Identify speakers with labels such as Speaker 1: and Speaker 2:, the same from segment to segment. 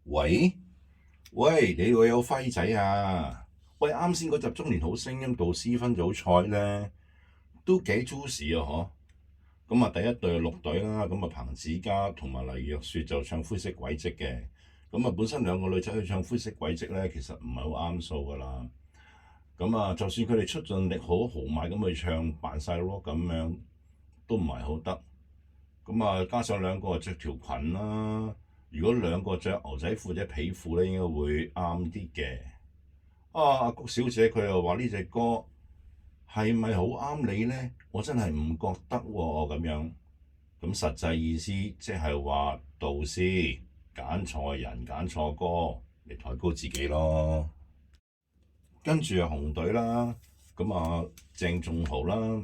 Speaker 1: 喂喂，你會有輝仔啊？喂，啱先嗰集中年好聲音導師分組賽咧，都幾 juicy 啊！嗬，咁啊第一隊係綠隊啦，咁啊彭子嘉同埋黎若雪就唱灰色軌跡嘅，咁啊本身兩個女仔去唱灰色軌跡咧，其實唔係好啱數噶啦。咁啊，就算佢哋出盡力好豪邁咁去唱，扮晒 rock 咁樣，都唔係好得。咁啊，加上兩個着條裙啦，如果兩個着牛仔褲或者皮褲咧，應該會啱啲嘅。阿谷小姐佢又話呢隻歌係咪好啱你呢？我真係唔覺得喎咁樣。咁實際意思即係話導師揀錯人揀錯歌，嚟抬高自己咯。跟住啊紅隊啦，咁啊鄭仲豪啦，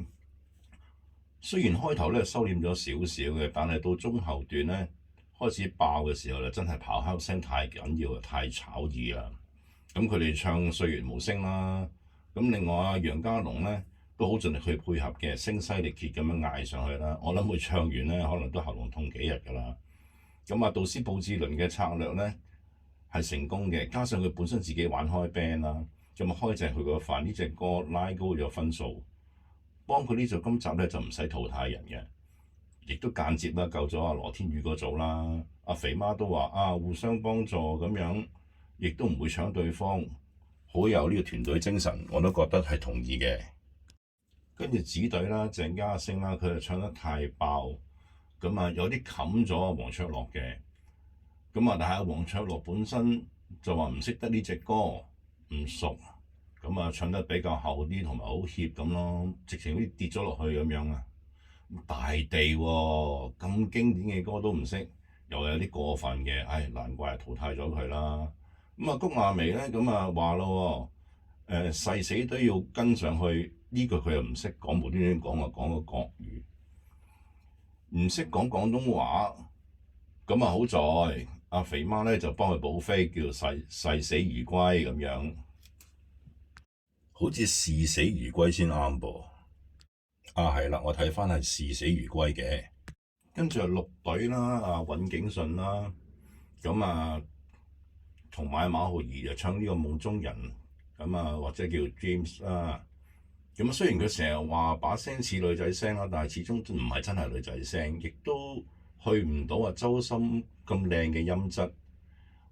Speaker 1: 雖然開頭咧收斂咗少少嘅，但係到中後段咧開始爆嘅時候咧，真係咆哮聲太緊要啊，太炒耳啦。咁佢哋唱歲月無聲啦，咁另外啊楊家龍咧都好盡力去配合嘅，聲嘶力竭咁樣嗌上去啦。我諗佢唱完咧，可能都喉嚨痛幾日㗎啦。咁啊導師布志綸嘅策略咧係成功嘅，加上佢本身自己玩開 band 啦，咁啊開正佢個飯，呢隻歌拉高咗分數，幫佢呢組今集咧就唔使淘汰人嘅，亦都間接啦救咗阿羅天宇嗰組啦。阿肥媽都話互相幫助咁樣，亦都唔會搶對方，好有呢個團隊精神，我都覺得係同意嘅。跟住子隊啦，鄭嘉星啦，佢就唱得太爆，咁啊有啲冚咗黃卓樂嘅，咁啊但係黃卓樂本身就話唔識得呢隻歌，唔熟。咁啊唱得比較厚啲，同埋好怯咁咯，直情好似跌咗落去咁樣啊！大地喎，咁經典嘅歌都唔識，又有啲過分嘅，唉，難怪淘汰咗佢啦。咁啊，谷亞薇咧咁啊話咯，誓死都要跟上去，呢句佢又唔識講，無端端講個國語，唔識講廣東話。咁啊好在阿肥媽咧就幫佢補飛，叫誓死如歸咁樣。好似視死如歸先啱噃。係啦，我睇翻係視死如歸嘅。跟住係綠隊啦，尹景順啦，咁同埋馬浩兒就唱呢個夢中人，咁或者叫 James 啦。咁雖然佢成日話把聲似女仔聲啦，但係始終唔係真係女仔聲，亦都去唔到周深咁靚嘅音質。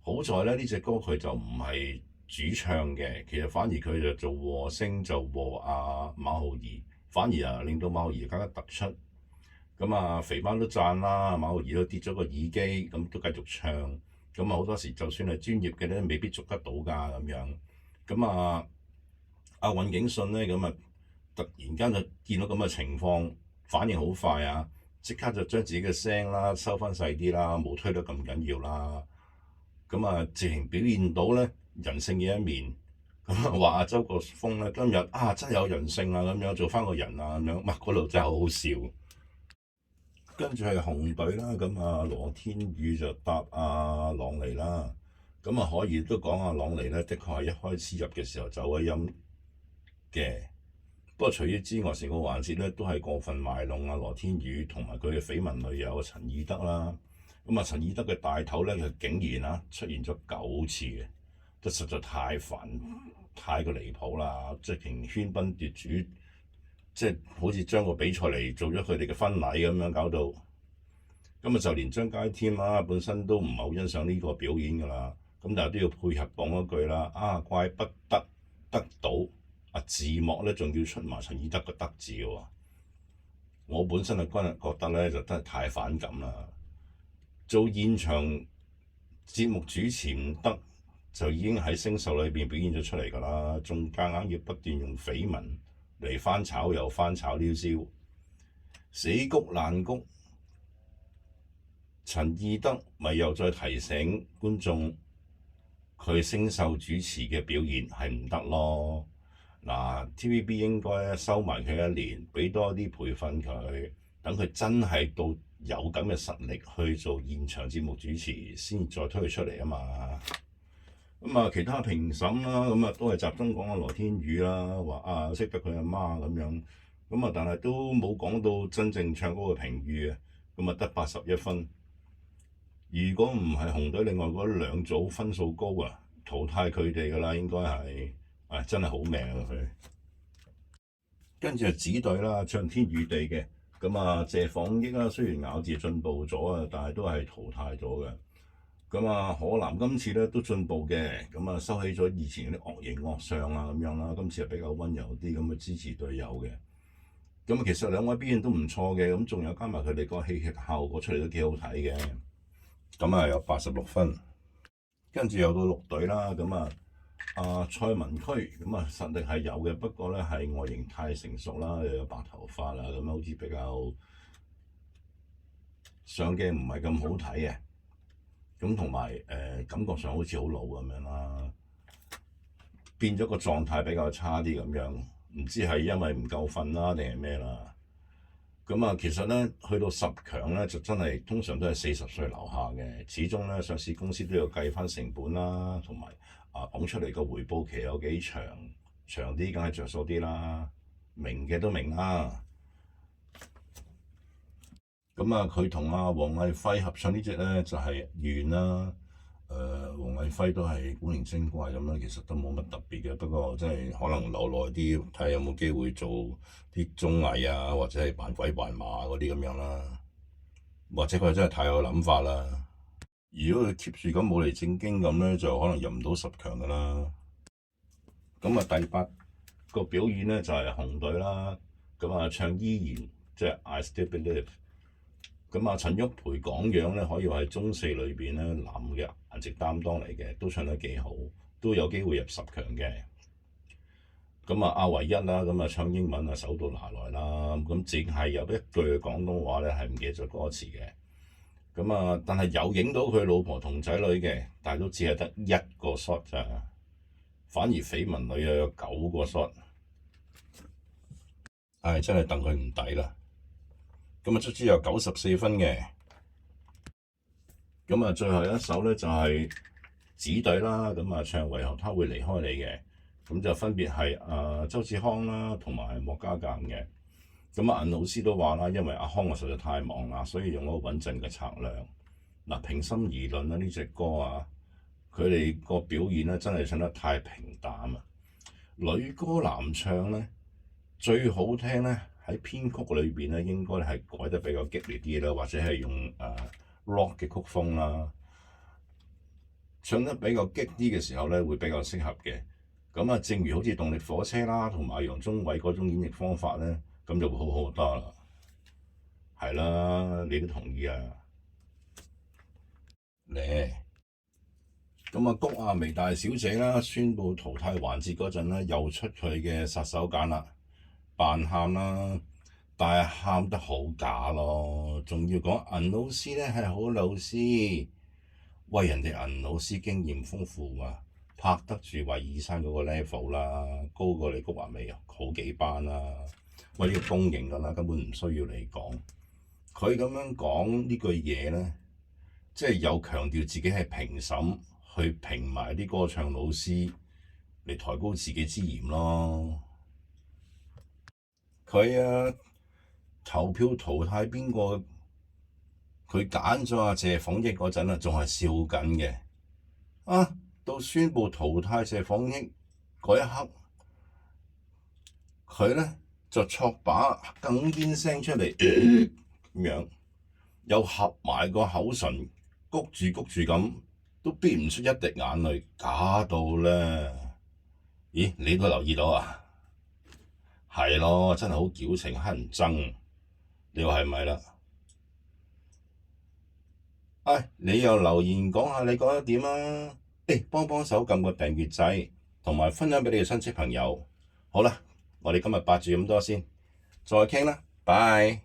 Speaker 1: 好在咧呢隻歌佢就唔係主唱嘅，其實反而佢就做和聲，就和馬浩兒，反而令到馬浩兒更加突出。咁肥媽都讚啦，馬浩兒都跌咗個耳機，咁都繼續唱。咁好多時就算係專業嘅咧，未必捉得到㗎咁樣。咁阿尹景信咧突然間就見到咁嘅情況，反應好快啊！即刻就將自己嘅聲啦收翻細啲啦，冇推得咁緊要啦。直情表現到咧人性嘅一面。話阿周國峰咧今日真係有人性啊，咁樣做翻個人啊咁樣，嗰度真係好好笑。跟住係紅隊啦，羅天宇就搭朗尼啦。可以都講朗尼咧，的確係一開始入嘅時候走咗音嘅。不過除此之外，成個環節咧都係過分賣弄羅天宇同埋佢嘅緋聞女友陳以德啦。陳以德嘅大頭咧，佢竟然出現咗9次嘅，都實在太煩，太過離譜啦！直情喧賓奪主，即係好似將個比賽嚟做咗佢哋嘅婚禮咁樣搞到。就連張佳添本身都唔係好欣賞呢個表演㗎啦。但係都要配合講一句啦，怪不得得到字幕咧，仲要出埋陳以德個德字喎。我本身嗰日覺得咧，就真係太反感啦。做現場節目主持唔得，就已經喺星秀裏邊表現咗出嚟㗎啦，仲夾硬要不斷用緋聞嚟翻炒又翻炒呢招，死谷爛谷。陳以德咪又再提醒觀眾，佢星秀主持嘅表現係唔得咯。TVB 應該收埋佢1年，俾多啲培訓佢，等佢真係到有咁嘅實力去做現場節目主持，先再推佢出嚟啊嘛。其他評審啦，都係集中講羅天宇啦，話識得佢阿媽咁樣，但係都冇講到真正唱歌嘅評語啊，得81分。如果唔係紅隊另外嗰兩組分數高啊，淘汰佢哋㗎啦，應該係真係好命啊佢。跟住係紫隊啦，唱天與地嘅，咁謝訪益啦，雖然咬字進步咗啊，但係都係淘汰咗嘅。咁可南今次咧都進步嘅，咁收起咗以前嗰啲惡形惡相啊咁樣啦，今次係比較溫柔啲咁去支持隊友嘅。咁其實兩位表現都唔錯嘅，咁仲有加埋佢哋個戲劇效果出嚟都幾好睇嘅。咁有86分，跟住又到綠隊啦，咁蔡文區咁實力係有嘅，不過咧係外形太成熟啦，又有白頭髮啦，咁好似比較上鏡唔係咁好睇嘅。咁同埋感覺上好似好老咁樣啦，變咗個狀態比較差啲咁樣，唔知係因為唔夠瞓啦定係咩啦。咁其實咧去到10強咧就真係通常都係40歲樓下嘅，始終咧上市公司都要計翻成本啦，同埋講出嚟個回報期有幾長啲，梗係着數啲啦，明嘅都明啦。咁佢同黃毅輝合唱呢隻咧就係怨啦。黃毅輝都係古靈精怪咁啦，其實都冇乜特別嘅。不過真係可能留耐啲，睇下有冇機會做啲綜藝啊，或者係扮鬼扮馬嗰啲咁樣啦。或者佢真係太有諗法啦。如果佢 keep 住咁冇嚟正經咁咧，就可能入唔到10強噶啦。咁第8個表演咧就係紅隊啦。咁唱依然即係 I Still Believe。咁陳旭培港樣咧，可以話係中4裏邊咧男嘅顏值擔當嚟嘅，都唱得幾好，都有機會入10強嘅。咁阿唯一啦，咁唱英文手到拿來啦，咁淨係有一句廣東話咧係唔記得咗歌詞嘅。咁但係有影到佢老婆同仔女嘅，但係都只係得1個 shot 咋，反而緋聞女有9個 shot，真係戥佢唔抵啦。咁卒之有94分嘅。咁最後一首咧就係紫隊啦，咁唱為何他會離開你嘅，咁就分別係周志康啦同埋莫家淦嘅。咁銀老師都話啦，因為阿康實在太忙啦，所以用咗穩陣嘅策略。平心而論啦，呢隻歌佢哋個表現咧真係唱得太平淡啊。女歌男唱咧最好聽咧，喺編曲裏邊咧，應該係改得比較激烈啲啦，或者係用rock 嘅曲風啦，唱得比較激啲嘅時候咧，會比較適合嘅。咁正如好似動力火車啦，同埋楊宗緯嗰種演繹方法咧，咁就會好好多啦。係啦，你都同意啊？咧，谷亞薇大小姐啦，宣布淘汰環節嗰陣咧，又出佢嘅殺手鐧啦。扮喊啦，但係喊得好假咯，仲要講銀老師咧係好老師，喂，人哋銀老師經驗豐富啊，拍得住維爾山嗰個 level 啦，高過你谷亞薇好幾班啦。喂，呢個公認㗎啦，根本唔需要你講。佢咁樣講呢句嘢咧，即係有強調自己係評審，去評埋啲歌唱老師嚟抬高自己之嫌咯。佢投票淘汰邊個？佢揀咗謝訪益嗰陣仲係笑緊嘅。到宣布淘汰謝訪益嗰一刻，佢咧就錯把哽咽聲出嚟，咁樣又合埋個口唇，谷住咁，都憋唔出一滴眼淚，假到咧。咦？你都留意到啊？係咯，真係好矯情，乞人憎。你話係咪啦？你又留言講下你覺得點啊？幫手撳個訂閱掣，同埋分享俾你嘅親戚朋友。好啦，我哋今日8住咁多先，再傾啦，拜。